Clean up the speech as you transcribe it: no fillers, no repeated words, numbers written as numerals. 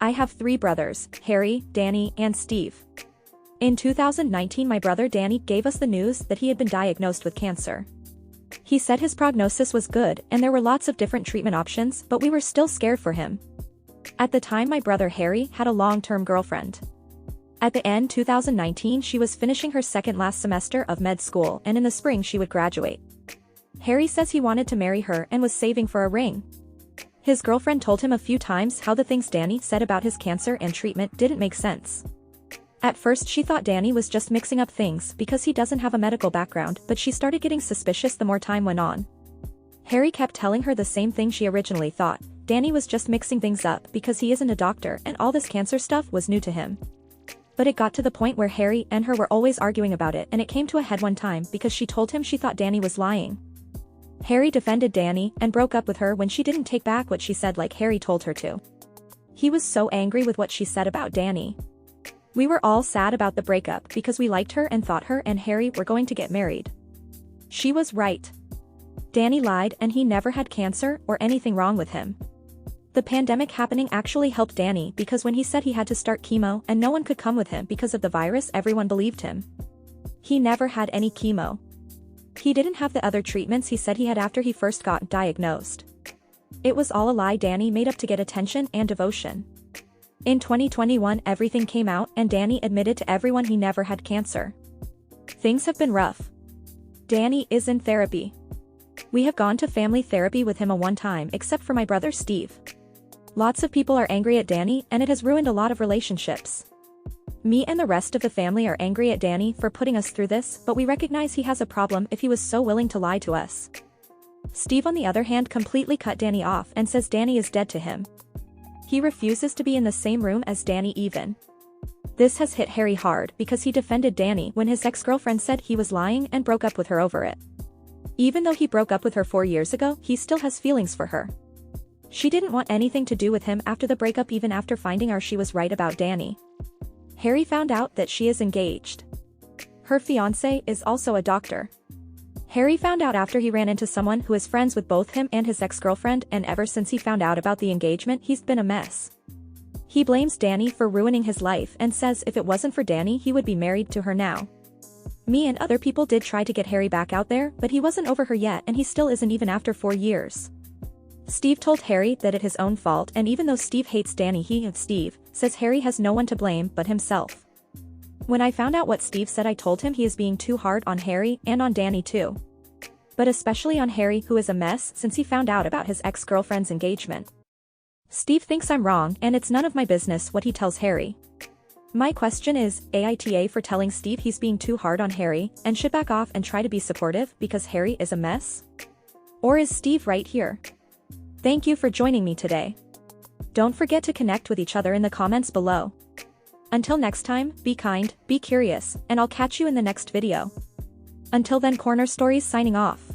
I have 3 brothers, Harry, Danny, and Steve. In 2019 my brother Danny gave us the news that he had been diagnosed with cancer. He said his prognosis was good and there were lots of different treatment options, but we were still scared for him. At the time my brother Harry had a long-term girlfriend. At the end 2019 she was finishing her second last semester of med school and in the spring she would graduate. Harry says he wanted to marry her and was saving for a ring. His girlfriend told him a few times how the things Danny said about his cancer and treatment didn't make sense. At first she thought Danny was just mixing up things because he doesn't have a medical background, but she started getting suspicious the more time went on. Harry kept telling her the same thing she originally thought. Danny was just mixing things up because he isn't a doctor and all this cancer stuff was new to him. But it got to the point where Harry and her were always arguing about it, and it came to a head one time because she told him she thought Danny was lying. Harry defended Danny and broke up with her when she didn't take back what she said like Harry told her to. He was so angry with what she said about Danny. We were all sad about the breakup because we liked her and thought her and Harry were going to get married. She was right. Danny lied and he never had cancer or anything wrong with him. The pandemic happening actually helped Danny because when he said he had to start chemo and no one could come with him because of the virus, everyone believed him. He never had any chemo. He didn't have the other treatments he said he had after he first got diagnosed. It was all a lie Danny made up to get attention and devotion. In 2021 everything came out and Danny admitted to everyone he never had cancer. Things have been rough. Danny is in therapy. We have gone to family therapy with him a one time except for my brother Steve. Lots of people are angry at Danny and it has ruined a lot of relationships. Me and the rest of the family are angry at Danny for putting us through this, but we recognize he has a problem if he was so willing to lie to us. Steve on the other hand completely cut Danny off and says Danny is dead to him. He refuses to be in the same room as Danny even. This has hit Harry hard because he defended Danny when his ex-girlfriend said he was lying and broke up with her over it. Even though he broke up with her 4 years ago, he still has feelings for her. She didn't want anything to do with him after the breakup even after finding out she was right about Danny. Harry found out that she is engaged. Her fiancé is also a doctor. Harry found out after he ran into someone who is friends with both him and his ex-girlfriend, and ever since he found out about the engagement he's been a mess. He blames Danny for ruining his life and says if it wasn't for Danny he would be married to her now. Me and other people did try to get Harry back out there, but he wasn't over her yet and he still isn't even after 4 years. Steve told Harry that it's his own fault, and even though Steve hates Danny, Steve says Harry has no one to blame but himself. When I found out what Steve said I told him he is being too hard on Harry and on Danny too. But especially on Harry, who is a mess since he found out about his ex-girlfriend's engagement. Steve thinks I'm wrong and it's none of my business what he tells Harry. My question is, AITA for telling Steve he's being too hard on Harry and should back off and try to be supportive because Harry is a mess? Or is Steve right here? Thank you for joining me today. Don't forget to connect with each other in the comments below. Until next time, be kind, be curious, and I'll catch you in the next video. Until then, Corner Stories signing off.